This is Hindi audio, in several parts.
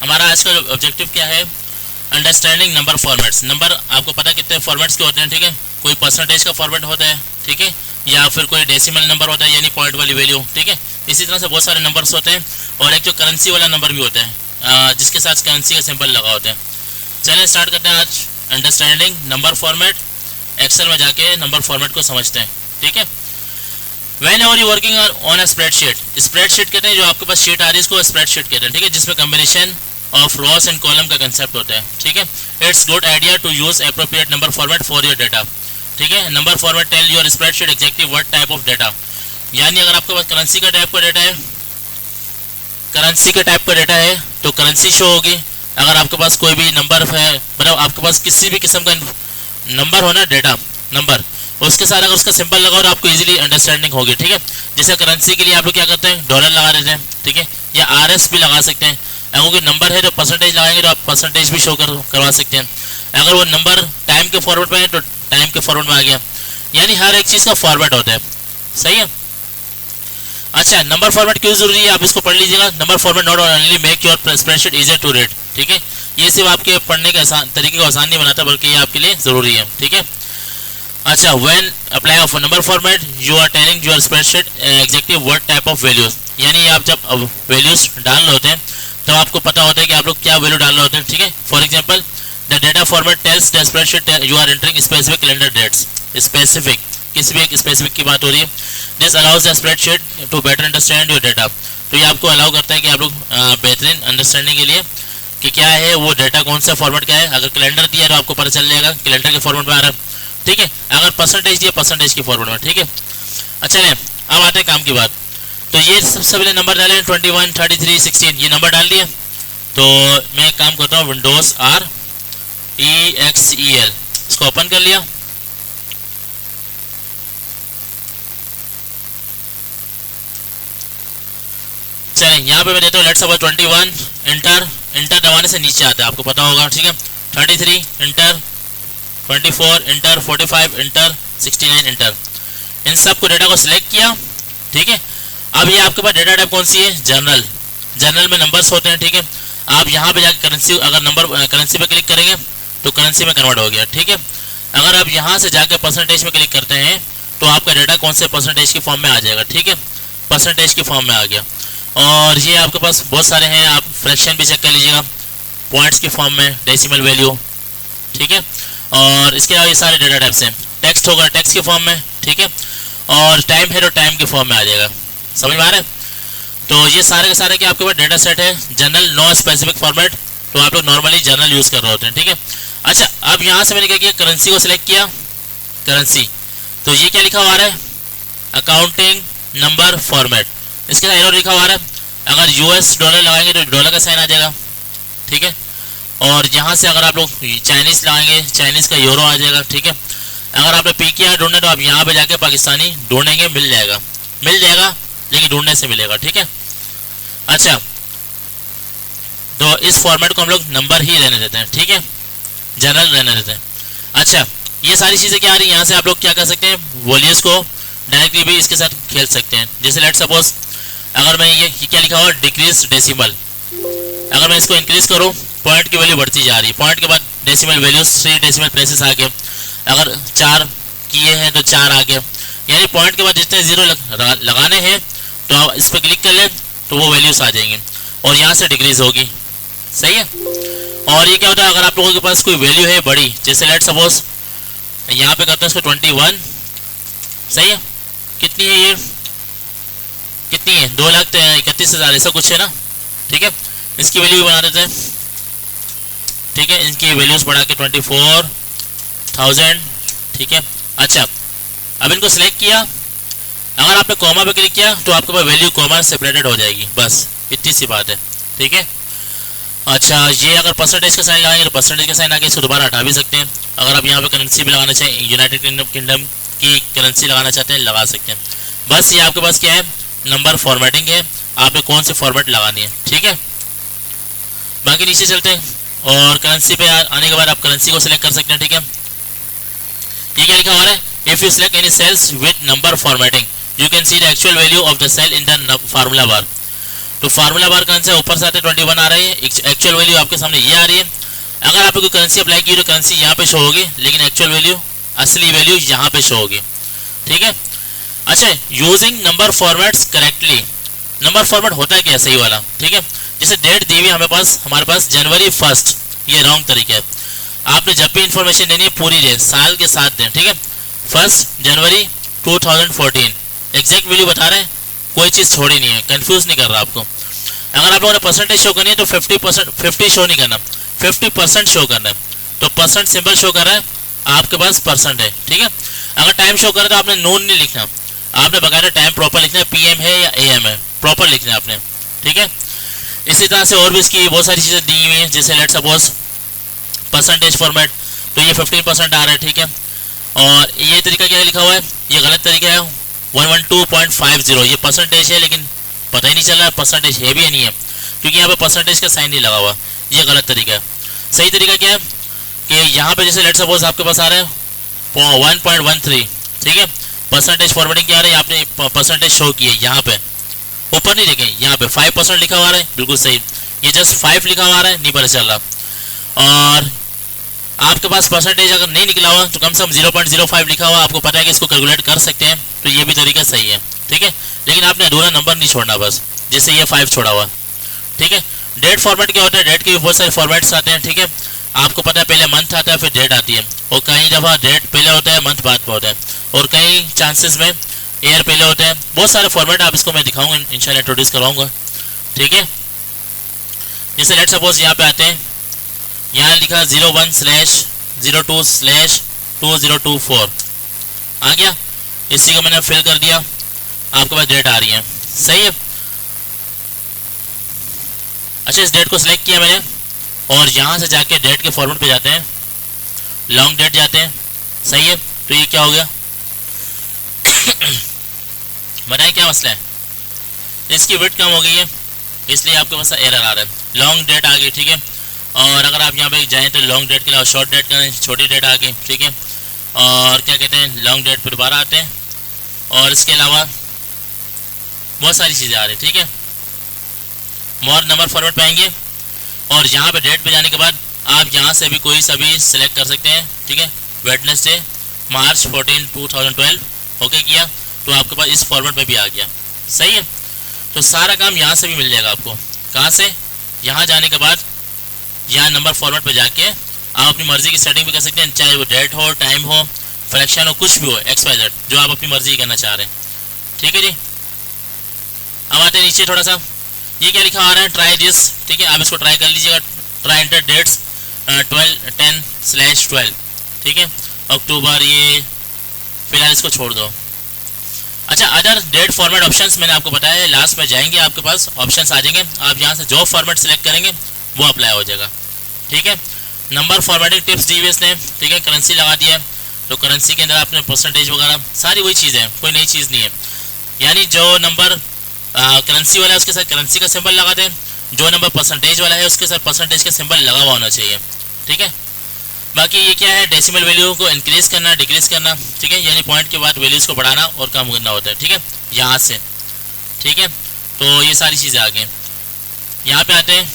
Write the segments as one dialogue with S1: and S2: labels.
S1: हमारा आज का ऑब्जेक्टिव क्या है? Understanding number formats. नंबर आपको पता कितने फॉर्मेट्स के होते हैं, ठीक है। कोई परसेंटेज का फॉर्मेट होता है, ठीक है, या फिर कोई डेसिमल नंबर होता है यानी पॉइंट वाली वैल्यू, ठीक है। इसी तरह से बहुत सारे नंबर्स होते हैं और एक जो करेंसी वाला नंबर भी होता है जिसके साथ करेंसी का सिंबल लगा होता है। चलिए स्टार्ट करते हैं आज अंडरस्टैंडिंग नंबर फॉर्मेट। एक्सेल में जाके नंबर फॉर्मेट को समझते हैं, ठीक है। When ever you working on a spreadsheet, spreadsheet कहते हैं जो आपके पास शीट आ रही है इसको स्प्रेडशीट कहते हैं, ठीक है, जिसमें combination of rows and column का कंसेप्ट होता है, ठीक है। It's good idea to use appropriate number format for your data, ठीक है। Number format tell your spreadsheet exactly what type of data, यानी अगर आपके पास करेंसी का टाइप का डेटा है, करेंसी के टाइप का डेटा है तो करेंसी शो होगी। अगर आपके पास कोई भी नंबर है, मतलब आपके पास किसी भी किस्म का नंबर हो ना, डेटा नंबर, उसके साथ अगर उसका सिंबल लगाओ तो आपको इजीली अंडरस्टैंडिंग होगी, ठीक है। जैसे करेंसी के लिए आप लोग क्या करते हैं, डॉलर लगा देते हैं, ठीक है, या आरएस भी लगा सकते हैं। अगर कोई नंबर है तो परसेंटेज लगाएंगे तो आप परसेंटेज भी शो करवा सकते हैं। अगर वो नंबर टाइम के फॉर्मेट में है तो टाइम के फॉर्मेट में आ गया, यानी हर एक चीज़ का फॉर्मेट होता है, सही है। अच्छा, नंबर फॉर्मेट क्यों जरूरी है आप इसको पढ़ लीजिएगा। Number format not only make your spreadsheet easier to read, ठीक है, ये सिर्फ आपके पढ़ने के तरीके को आसान नहीं बनाता बल्कि ये आपके लिए जरूरी है, ठीक है। अच्छा, when apply of number format you are telling your spreadsheet exactly what type of values, यानी आप जब वैल्यूज डाल रहे होते हैं तो आपको पता होता है कि आप लोग क्या वैल्यू डाल रहे होते हैं, ठीक है। For example the data format tells the spreadsheet you are entering specific calendar dates, specific, किसी भी एक स्पेसिफिक की बात हो रही है। This allows the spreadsheet to better understand your data, तो ये आपको अलाउ करता है कि आप लोग बेहतरीन अंडरस्टैंडिंग के लिए कि क्या है वो डेटा कौन सा फॉर्मेट का है। अगर कैलेंडर दिया तो आपको पता चल जाएगा कैलेंडर के फॉर्मेट में आ रहा है, ठीक है। अगर परसेंटेज दिया परसेंटेज की फॉर्मेट में, ठीक है। अच्छा नहीं, अब आते हैं काम की बात। तो ये सबसे पहले नंबर डाले 21, 33, 16, ये नंबर डाल दिए। तो मैं एक काम करता हूँ, विंडोज REXEL इसको ओपन कर लिया। चलें, यहाँ पे मैं देता हूँ लेट्स सपोज 21 इंटर, इंटर दबाने से नीचे आता है आपको पता होगा, ठीक है। 33 इंटर, 24 इंटर, 45 इंटर, 69 इंटर, इन सब को डेटा को सिलेक्ट किया, ठीक है। अब ये आपके पास डेटा टाइप कौन सी है, जर्नल, जर्नल में नंबर्स होते हैं, ठीक है। आप यहाँ पे जाकर करेंसी, अगर नंबर करेंसी पे क्लिक करेंगे तो करेंसी में कन्वर्ट हो गया, ठीक है। अगर आप यहाँ से जाकर परसेंटेज में क्लिक करते हैं तो आपका डेटा कौन से परसेंटेज की फॉर्म में आ जाएगा, ठीक है, परसेंटेज की फॉर्म में आ गया। और ये आपके पास बहुत सारे हैं, आप फ्रैक्शन भी चेक कर लीजिएगा, पॉइंट्स की फॉर्म में, डेसिमल वैल्यू, ठीक है। और इसके अलावा ये सारे डेटा टाइप्स हैं। टेक्स्ट होगा टेक्स्ट की फॉर्म में, ठीक है, और टाइम है तो टाइम की फॉर्म में आ जाएगा, समझ में आ रहा है। तो ये सारे के सारे के आपके पास डेटा सेट है, जनरल नो स्पेसिफिक फॉर्मेट, तो आप लोग नॉर्मली जनरल यूज़ कर रहे होते हैं, ठीक है। अच्छा, अब यहाँ से मैंने क्या किया, करेंसी को सिलेक्ट किया, करेंसी, तो ये क्या लिखा हुआ है, अकाउंटिंग नंबर फॉर्मेट, इसके साथ एरो लिखा हुआ है। अगर US डॉलर लगाएंगे तो डॉलर का साइन आ जाएगा, ठीक है। और यहाँ से अगर आप लोग चाइनीज़ लगाएंगे, चाइनीज़ का यूरो आ जाएगा, ठीक है। अगर आपने PKR ढूंढना तो आप यहाँ पे जाके पाकिस्तानी ढूंढेंगे, मिल जाएगा, मिल जाएगा, लेकिन ढूंढने से मिलेगा, ठीक है। अच्छा, तो इस फॉर्मेट को हम लोग नंबर ही रहने देते हैं, ठीक है, जनरल रहने देते हैं। अच्छा, ये सारी चीज़ें क्या आ रही है, यहाँ से आप लोग क्या कर सकते हैं, वॉल्यूज को डायरेक्टली भी इसके साथ खेल सकते हैं। जैसे लेट सपोज अगर मैं ये क्या लिखा हुआ, डिक्रीज डेसिमल, अगर मैं इसको इंक्रीज करूँ, पॉइंट की वैल्यू बढ़ती जा रही है, पॉइंट के बाद डेसिमल वैल्यूज 3 डेसिमल प्लेसेस आ गए। अगर 4 किए हैं तो 4 आ गए, यानी पॉइंट के बाद जितने जीरो लगाने हैं तो आप इस पर क्लिक कर लें तो वो वैल्यूज आ जाएंगे और यहाँ से डिक्रीज होगी, सही है। और ये क्या होता है, अगर आप लोगों के पास कोई वैल्यू है बड़ी, जैसे लेट सपोज यहाँ पे करते हैं इसको 21, सही है, कितनी है ये, कितनी है, 2,31,000 ऐसा कुछ है ना, ठीक है। इसकी वैल्यू बना देते हैं, ठीक है, इनकी वैल्यूज बढ़ा के 24,000, ठीक है। अच्छा, अब इनको सिलेक्ट किया, अगर आपने कॉमा पे क्लिक किया तो आपके पास वैल्यू कॉमा सेपरेटेड हो जाएगी, बस इतनी सी बात है, ठीक है। अच्छा, ये अगर परसेंटेज का साइन लगाएंगे तो परसेंटेज का साइन आके इसको दोबारा हटा भी सकते हैं। अगर आप यहाँ पे करेंसी भी लगाना चाहें, यूनाइटेड किंगडम की करेंसी लगाना चाहते हैं, लगा सकते हैं। बस ये आपके पास क्या है, नंबर फॉर्मेटिंग है, आपने कौन से फॉर्मेट लगानी है, ठीक है। बाकी नीचे चलते हैं और करेंसी पे आने के बाद आप करेंसी को सिलेक्ट कर सकते हैं, ठीक है। ये क्या लिखा हुआ है, if you select any cells with number formatting you can see the actual value of the cell in the formula bar. तो फार्मूला बार करेंसी ऊपर से आते 21 आ रही है, एक्चुअल वैल्यू आपके सामने ये आ रही है। अगर आपको कोई करेंसी अप्लाई की तो करेंसी यहाँ पे शो होगी, लेकिन एक्चुअल वैल्यू, असली वैल्यू यहाँ पे शो होगी। ठीक है। अच्छा, using number formats correctly, number format होता है क्या सही वाला? ठीक है, जैसे डेट दी हुई हमारे पास जनवरी 1, ये रॉन्ग तरीका है। आपने जब भी इंफॉर्मेशन देनी है पूरी दें, साल के साथ दें। ठीक है, 1 जनवरी 2014 एग्जैक्ट वैल्यू बता रहे हैं, कोई चीज़ छोड़ी नहीं है, कंफ्यूज नहीं कर रहा आपको। अगर आप लोगों ने परसेंटेज शो करनी है तो 50% शो नहीं करना, 50% शो करना है। तो परसेंट सिंबल शो कर रहा है, आपके पास परसेंट है। ठीक है, अगर टाइम शो कर रहा है तो आपने नून नहीं लिखना, आपने बकायदा टाइम प्रॉपर लिखना है, PM है या AM है, प्रॉपर लिखना है आपने। ठीक है, इसी तरह से और भी इसकी बहुत सारी चीज़ें दी हुई हैं, जैसे लेट सपोज परसेंटेज फॉर्मेट, तो ये 15% आ रहा है। ठीक है, और ये तरीका क्या लिखा हुआ है, ये गलत तरीका है, 112.50, ये परसेंटेज है लेकिन पता ही नहीं चल रहा परसेंटेज है भी या नहीं है, क्योंकि यहाँ पे परसेंटेज का साइन नहीं लगा हुआ, ये गलत तरीका है। सही तरीका क्या है कि यहाँ पे जैसे लेट सपोज आपके पास आ रहा है 1.13, ठीक है, परसेंटेज फॉर्मेटिंग क्या आ रहा है, आपने परसेंटेज शो किए यहाँ पे, ऊपर नहीं देखें, यहाँ पे 5% लिखा हुआ है, बिल्कुल सही, ये जस्ट 5 लिखा हुआ है, नहीं पता चल रहा। और आपके पास परसेंटेज अगर नहीं निकला हुआ तो कम से कम 0.05 लिखा हुआ, आपको पता है कि इसको कैलकुलेट कर सकते हैं, तो ये भी तरीका सही है। ठीक है, लेकिन आपने अधूरा नंबर नहीं छोड़ना बस, जैसे ये 5 छोड़ा हुआ। ठीक है, डेट फॉर्मेट क्या होता है, डेट के भी बहुत सारे फॉर्मेट्स आते हैं। ठीक है, आपको पता है पहले मंथ आता है फिर डेट आती है, और कई दफ़ा डेट पहले होता है मंथ बाद में होता है, और कई चांसेस में ईयर पहले होता है। बहुत सारे फॉर्मेट आप इसको मैं दिखाऊंगा, इंशाल्लाह इंट्रोड्यूस करवाऊंगा। ठीक है, जैसे लेट सपोज यहाँ पे आते हैं, यहाँ लिखा 01/02/2024 आ गया, इसी को मैंने फिल कर दिया, आपके पास डेट आ रही है। सही है। अच्छा, इस डेट को सिलेक्ट किया मैंने, और यहाँ से जाके डेट के फॉर्मेट पे जाते हैं, लॉन्ग डेट जाते हैं। सही है, तो ये क्या हो गया बताएं क्या मसला है, इसकी विड्थ कम हो गई है, इसलिए आपके पास एरर आ रहा है, लॉन्ग डेट आ गई। ठीक है, और अगर आप यहाँ पे जाएँ तो लॉन्ग डेट के लिए शॉर्ट डेट करें, छोटी डेट आ गई। ठीक है, और क्या कहते हैं, लॉन्ग डेट पर दोबारा आते हैं, और इसके अलावा बहुत सारी चीज़ें आ रही। ठीक है, मोर नंबर फॉर्मेट पाएंगे, और यहाँ पे डेट पे जाने के बाद आप यहाँ से भी कोई सा भी सिलेक्ट कर सकते हैं। ठीक है, वेडनेसडे मार्च 14, 2012 ओके किया, तो आपके पास इस फॉर्मेट में भी आ गया। सही है, तो सारा काम यहाँ से भी मिल जाएगा आपको। कहाँ से, यहाँ जाने के बाद यहाँ नंबर फॉर्मेट पे जाके आप अपनी मर्जी की सेटिंग भी कर सकते हैं, चाहे वो डेट हो, टाइम हो, फ्रैक्शन हो, कुछ भी हो, XYZ जो आप अपनी मर्जी करना चाह रहे हैं। ठीक है जी, अब आते हैं नीचे थोड़ा सा, ये क्या लिखा आ रहा है, ट्राई दिस। ठीक है, आप इसको ट्राई कर लीजिएगा, ट्राई एंटर डेट्स 10/12। ठीक है, अक्टूबर, ये फिलहाल इसको छोड़ दो। अच्छा, अदर डेट फॉर्मेट ऑप्शंस मैंने आपको बताया है, लास्ट में जाएंगे आपके पास ऑप्शंस आ जाएंगे, आप यहाँ से जो फॉर्मेट सेलेक्ट करेंगे वो अप्लाई हो जाएगा। ठीक है, नंबर फॉर्मेटिंग टिप्स दी हुई इसने। ठीक है, करेंसी लगा दिया है, तो करेंसी के अंदर आपने परसेंटेज वगैरह सारी वही चीज़ें हैं, कोई नई चीज़ नहीं है। यानी जो नंबर करेंसी वाला है उसके साथ करेंसी का सिंबल लगा दें, जो नंबर परसेंटेज वाला है उसके साथ परसेंटेज का सिंबल लगा हुआ होना चाहिए। ठीक है, बाकी ये क्या है, डेसिमल वैल्यू को इंक्रीज करना, डिक्रीज करना। ठीक है, यानी पॉइंट के बाद वैल्यूज़ को बढ़ाना और कम करना होता है। ठीक है, यहाँ से। ठीक है, तो ये सारी चीज़ें आ गई। यहाँ पे आते हैं,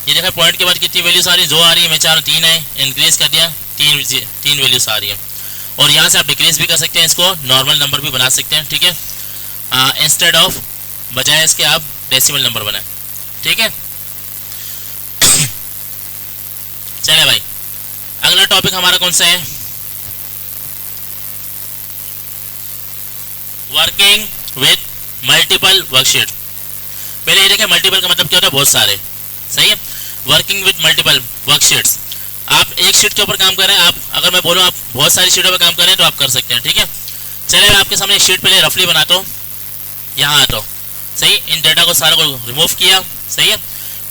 S1: ये देखा पॉइंट के बाद कितनी वैल्यूज आ रही है, 2 आ रही है, मैं चाह रहा हूँ 3 है, इंक्रीज कर दिया, 3 वैल्यूज आ रही है। और यहाँ से आप डिक्रीज भी कर सकते हैं, इसको नॉर्मल नंबर भी बना सकते हैं। ठीक है, इंस्टेड ऑफ, बजाय इसके आप डेसिमल नंबर बनाएं। ठीक है, चले भाई, अगला टॉपिक हमारा कौन सा है, वर्किंग विथ मल्टीपल वर्कशीट। पहले ये देखें मल्टीपल का मतलब क्या होता है, बहुत सारे। सही है, वर्किंग विथ मल्टीपल वर्कशीट्स, आप एक शीट के ऊपर काम कर रहे हैं, आप अगर मैं बोलूँ आप बहुत सारी शीटों पर काम कर रहे हैं तो आप कर सकते हैं। ठीक है, चलिए मैं आपके सामने एक शीट पहले रफली बनाता हूँ, यहाँ आता हूँ। सही, इन डेटा को सारा को रिमूव किया। सही है,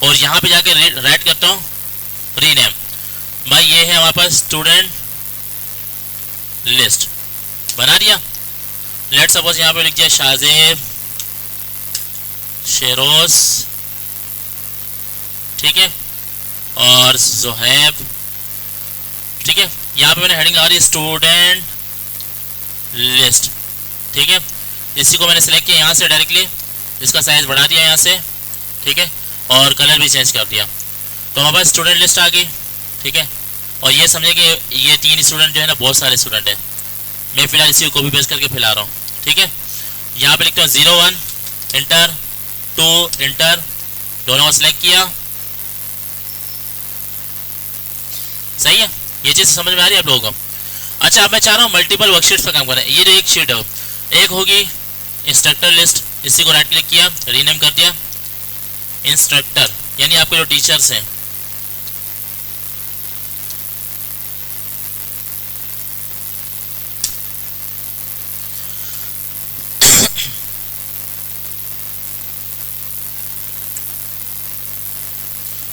S1: और यहाँ पे जाके राइट करता हूँ रीनेम। भाई ये है हमारे पास स्टूडेंट लिस्ट, बना दिया। लेट सपोज यहाँ पे लिख दिया शाजेब शेरोज, ठीक है, और जोहेब। ठीक है, यहाँ पे मैंने हेडिंग लगा दी स्टूडेंट लिस्ट। ठीक है, इसी को मैंने सेलेक्ट किया यहाँ से डायरेक्टली, इसका साइज बढ़ा दिया यहाँ से, ठीक है, और कलर भी चेंज कर दिया। तो हमारे पास स्टूडेंट लिस्ट आ गई, ठीक है। और ये समझे कि ये 3 स्टूडेंट जो है ना बहुत सारे स्टूडेंट हैं। मैं फिलहाल इसी को कॉपी पेस्ट करके फैला रहा हूँ, ठीक है। यहाँ पे लिखता हूँ 01 इंटर, 2 इंटर, दोनों को सिलेक्ट किया। सही है, ये चीज़ समझ में आ रही है आप लोगों को। अच्छा, अब मैं चाह रहा हूँ मल्टीपल वर्कशीट्स पर काम करना है। ये जो एक शीट है, एक होगी इंस्ट्रक्टर लिस्ट, इसी को राइट क्लिक किया, रीनेम कर दिया इंस्ट्रक्टर, यानी आपके जो टीचर्स हैं।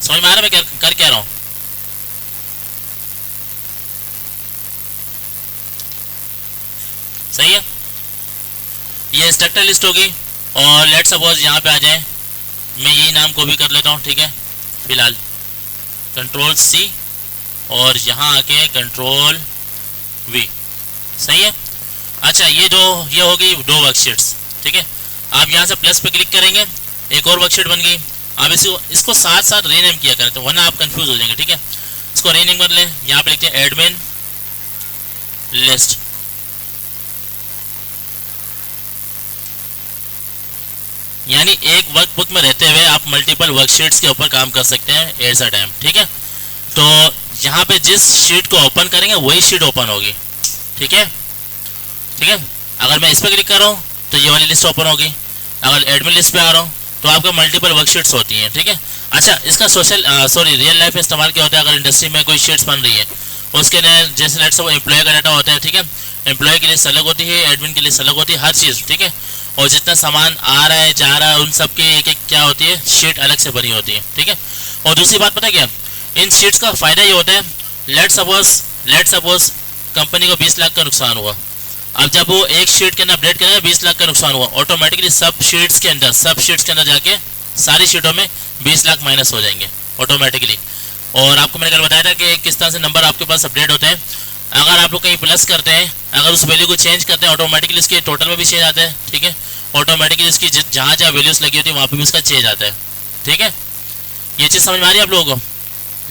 S1: समझ में आ रहा है मैं कर क्या रहा हूँ? सही है, ये इंस्ट्रक्टर लिस्ट होगी। और लेट सपोज यहाँ पे आ जाए, मैं यही नाम को भी कर लेता हूँ, ठीक है। फिलहाल कंट्रोल सी और यहाँ आके कंट्रोल वी। सही है। अच्छा, ये होगी 2 वर्कशीट्स, ठीक है। आप यहाँ से प्लस पे क्लिक करेंगे, एक और वर्कशीट बन गई। आप इसको साथ साथ रीनेम किया करें, तो वरना आप कंफ्यूज हो जाएंगे, ठीक है। इसको रीनेम कर लें, यहाँ पे लिखते हैं एडमिन लिस्ट। यानी एक वर्कबुक में रहते हुए आप मल्टीपल वर्कशीट्स के ऊपर काम कर सकते हैं एट अ टाइम, ठीक है। तो यहाँ पे जिस शीट को ओपन करेंगे वही शीट ओपन होगी, ठीक है। ठीक है, अगर मैं इस पर क्लिक कर रहा हूँ तो ये वाली लिस्ट ओपन होगी। अगर एडमिन लिस्ट पे आ रहा हूँ तो आपका मल्टीपल वर्कशीट्स होती हैं, ठीक है। अच्छा, इसका रियल लाइफ में इस्तेमाल क्या होता है? अगर इंडस्ट्री में कोई शीट्स बन रही है, उसके लिए जैसे लेट्स सपोज एम्प्लॉय का डाटा होता है, ठीक है। एम्प्लॉय की लिस्ट अलग होती है, एडमिन की लिस्ट अलग होती है, हर चीज़, ठीक है। और जितना सामान आ रहा है जा रहा है उन सब की एक एक क्या होती है, शीट अलग से बनी होती है, ठीक है। और दूसरी बात पता है क्या, इन शीट्स का फ़ायदा ये होता है, लेट सपोज कंपनी को 20 लाख का नुकसान हुआ। अब जब वो एक शीट के अंदर अपडेट करेगा 20 लाख का नुकसान हुआ, ऑटोमेटिकली सब शीट्स के अंदर जाके सारी शीटों में 20 लाख माइनस हो जाएंगे ऑटोमेटिकली। और आपको मैंने कल बताया था कि किस तरह से नंबर आपके पास अपडेट होते हैं। अगर आप लोग कहीं प्लस करते हैं, अगर उस वैल्यू को चेंज करते हैं, ऑटोमेटिकली इसके टोटल में भी चेंज आता है, ठीक है। ऑटोमेटिकली इसकी जहाँ जहाँ वैल्यूज लगी होती है वहाँ पे भी इसका चेंज आता है, ठीक है। ये चीज़ समझ में आ रही है आप लोगों को?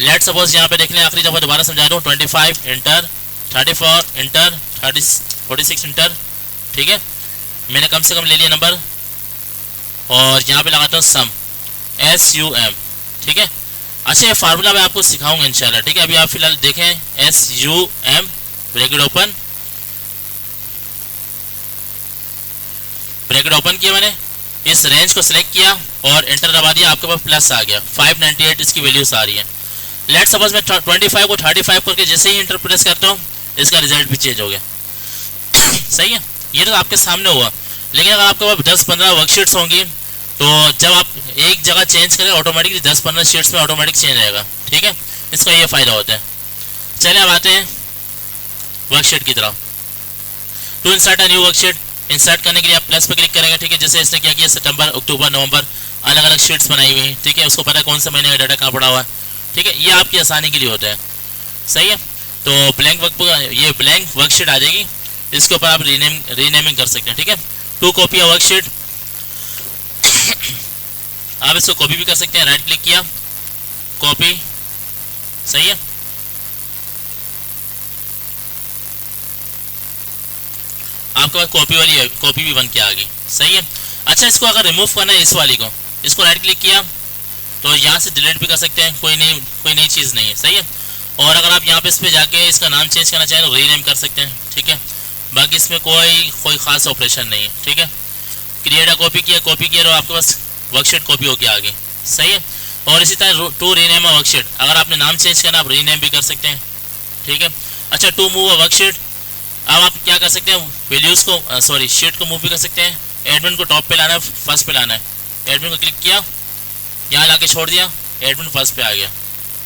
S1: लेट सपोज यहाँ पे देख लें, आखिरी दफ़ा दोबारा समझा दूँ, 25 इंटर, 34 इंटर, 46 इंटर, ठीक है। मैंने कम से कम ले लिया नंबर और यहाँ पे लगाता हूँ सम, SUM, ठीक है। अच्छा, ये फार्मूला मैं आपको सिखाऊंगा इंशाल्लाह, ठीक है। अभी आप फिलहाल देखें, SUM ब्रैकेट ओपन किया मैंने, इस रेंज को सिलेक्ट किया और एंटर दबा दिया, आपके पास प्लस आ गया, 598 इसकी वैल्यूज आ रही है। लेट सपोज मैं 25 को 35 करके जैसे ही इंटर प्रेस करता हूँ, इसका रिजल्ट भी चेंज हो गया। सही है, ये तो आपके सामने हुआ। लेकिन अगर आपके पास 10-15 वर्कशीट्स होंगी तो जब आप एक जगह चेंज करें ऑटोमेटिकली 10-15 शीट्स में ऑटोमेटिक चेंज आएगा, ठीक है। इसका ये फ़ायदा होता है। चलिए अब आते हैं वर्कशीट की तरफ। To insert a new worksheet, insert करने के लिए आप प्लस पे क्लिक करेंगे, ठीक है। जैसे इसने क्या किया, सितंबर, अक्टूबर, नवंबर, अलग अलग शीट्स बनाई हुई हैं, ठीक है। उसको पता है कौन सा महीने का डाटा कहाँ पड़ा हुआ है, ठीक है। ये आपकी आसानी के लिए होता है, सही है। तो ये ब्लैंक वर्कशीट आ जाएगी, इसके ऊपर आप रीनेमिंग कर सकते हैं, ठीक है। टू कॉपी अ वर्कशीट, आप इसको कॉपी भी कर सकते हैं, राइट क्लिक किया, कॉपी, सही है। आपके पास कॉपी भी बन के आ गई, सही है। अच्छा, इसको अगर रिमूव करना है इस वाली को, इसको राइट क्लिक किया तो यहाँ से डिलीट भी कर सकते हैं, कोई नई चीज़ नहीं है, सही है। और अगर आप यहाँ पे इस पर जाके इसका नाम चेंज करना चाहें तो रीनेम कर सकते हैं, ठीक है। बाकी इसमें कोई खास ऑपरेशन नहीं है, ठीक है। क्रिएट कॉपी किया तो आपके पास वर्कशीट कॉपी होकर आ गई, सही है। और इसी तरह टू रीनेम अ वर्कशीट, अगर आपने नाम चेंज करना आप रीनेम भी कर सकते हैं, ठीक है। अच्छा, टू मूव अ वर्कशीट, अब आप क्या कर सकते हैं, वैल्यूज़ को शीट को मूव भी कर सकते हैं। एडमिन को टॉप पे लाना है, फर्स्ट पे लाना है, एडमिन को क्लिक किया, यहाँ ला के छोड़ दिया, एडमिन फर्स्ट पे आ गया,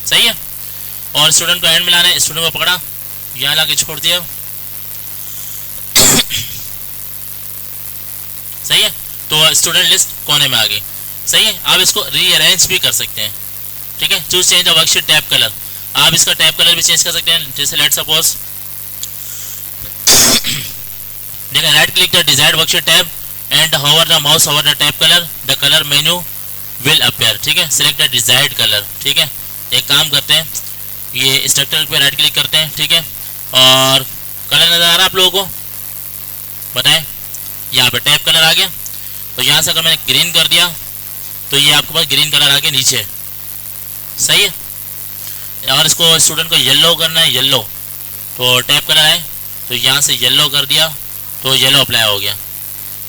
S1: सही है। और स्टूडेंट को एंड में लाना है, स्टूडेंट को पकड़ा, यहाँ ला के छोड़ दिया, सही है। तो स्टूडेंट लिस्ट कोने में आ गई, सही है। आप इसको रीअरेंज भी कर सकते हैं, ठीक है। Choose change the worksheet tab colour, आप इसका टैब कलर भी चेंज कर सकते हैं। जैसे लेट सपोज देखिए, right click the desired worksheet tab and hover the mouse over the tab colour, the colour menu will appear, ठीक है। सिलेक्ट द डिजायर्ड कलर, ठीक है। एक काम करते हैं, ये स्ट्रक्चर पे राइट क्लिक करते हैं, ठीक है, और कलर नज़र आ रहा है आप लोगों को, बताएं। यहाँ पे टैप कलर आ गया, तो यहाँ से अगर मैंने ग्रीन कर दिया तो ये आपके पास ग्रीन कलर आ गया नीचे, सही है। अगर इसको स्टूडेंट को येलो करना है, येलो, तो टैप कलर आए तो यहाँ से येलो कर दिया तो येलो अप्लाई हो गया,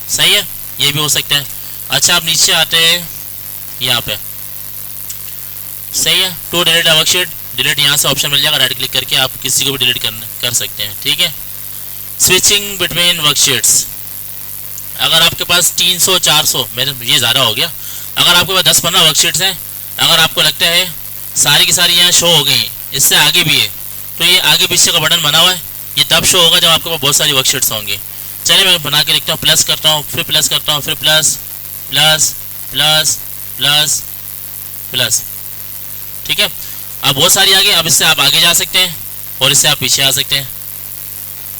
S1: सही है। ये भी हो सकता है। अच्छा, आप नीचे आते हैं यहाँ पे, सही है। To delete a worksheet, delete यहाँ से ऑप्शन मिल जाएगा, राइट क्लिक करके आप किसी को भी डिलीट कर सकते हैं, ठीक है। स्विचिंग बिटवीन वर्कशीट्स, अगर आपके पास 300 400, मेरे ये ज़्यादा हो गया, अगर आपके पास 10-15 वर्कशीट्स हैं, अगर आपको लगता है सारी की सारी यहाँ शो हो गई, इससे आगे भी है, तो ये आगे पीछे का बटन बना हुआ है, ये तब शो होगा जब आपके पास बहुत सारी वर्कशीट्स होंगी। चलिए मैं बना के लिखता हूँ, प्लस करता हूँ, फिर प्लस करता हूँ, फिर plus plus plus plus plus, ठीक है। अब बहुत सारी आगे, अब इससे आप आगे जा सकते हैं और इससे आप पीछे आ सकते हैं,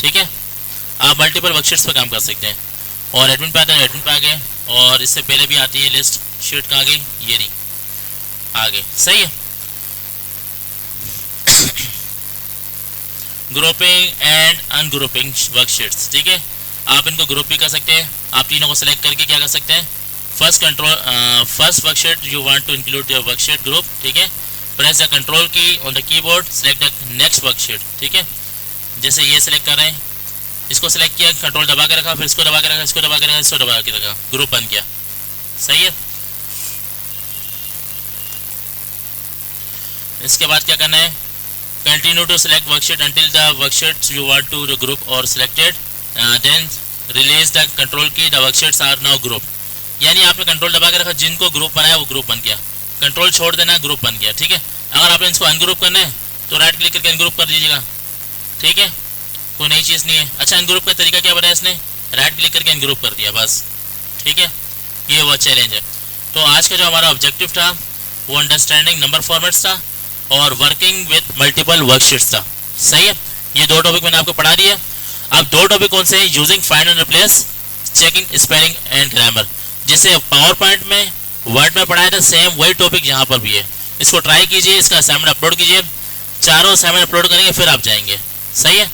S1: ठीक है। आप मल्टीपल वर्कशीट्स पर काम कर सकते हैं। और एडमिन पे आते हैं, एडमिन पे आ गए, और इससे पहले भी आती है लिस्ट शीट कहाँ गई, ये रही आगे, सही है। ग्रुपिंग एंड अनग्रुपिंग वर्कशीट्स, ठीक है। आप इनको ग्रुप भी कर सकते हैं। आप तीनों को सेलेक्ट करके क्या कर सकते हैं, first worksheet you want to include your worksheet group, ठीक है। Press the control key on the keyboard, select the next worksheet, ठीक है। जैसे ये सेलेक्ट कर रहे हैं, इसको सेलेक्ट किया, कंट्रोल दबा के रखा, फिर इसको दबा के रखा, इसको दबा के रखा, इसको दबा के रखा, ग्रुप बन गया, सही है। इसके बाद क्या करना है, continue to select worksheet until the worksheet you want to group और selected, then release the control key, the worksheets are now group. यानी आपने कंट्रोल दबा के रखा, जिनको ग्रुप बनाया वो ग्रुप बन गया, कंट्रोल छोड़ देना, ग्रुप बन गया, ठीक है। अगर आपने इसको अनग्रुप करना है तो राइट क्लिक करके अनग्रुप कर दीजिएगा, ठीक है, कोई नई चीज़ नहीं है। अच्छा, अनग्रुप का तरीका क्या बताया इसने, राइट क्लिक करके अनग्रुप कर दिया बस, ठीक है। ये वो चैलेंज है। तो आज का जो हमारा ऑब्जेक्टिव था वो अंडरस्टैंडिंग नंबर फॉर्मेट्स था और वर्किंग विद मल्टीपल वर्कशीट्स था, सही है। ये दो टॉपिक मैंने आपको पढ़ा दिया। अब दो टॉपिक कौन से हैं, using find and replace, checking spelling and grammar. जैसे पावर पॉइंट में वर्ड में पढ़ाया था, सेम वही टॉपिक यहाँ पर भी है। इसको ट्राई कीजिए, इसका असाइनमेंट अपलोड कीजिए, चारों असाइनमेंट अपलोड करेंगे फिर आप जाएंगे, सही है।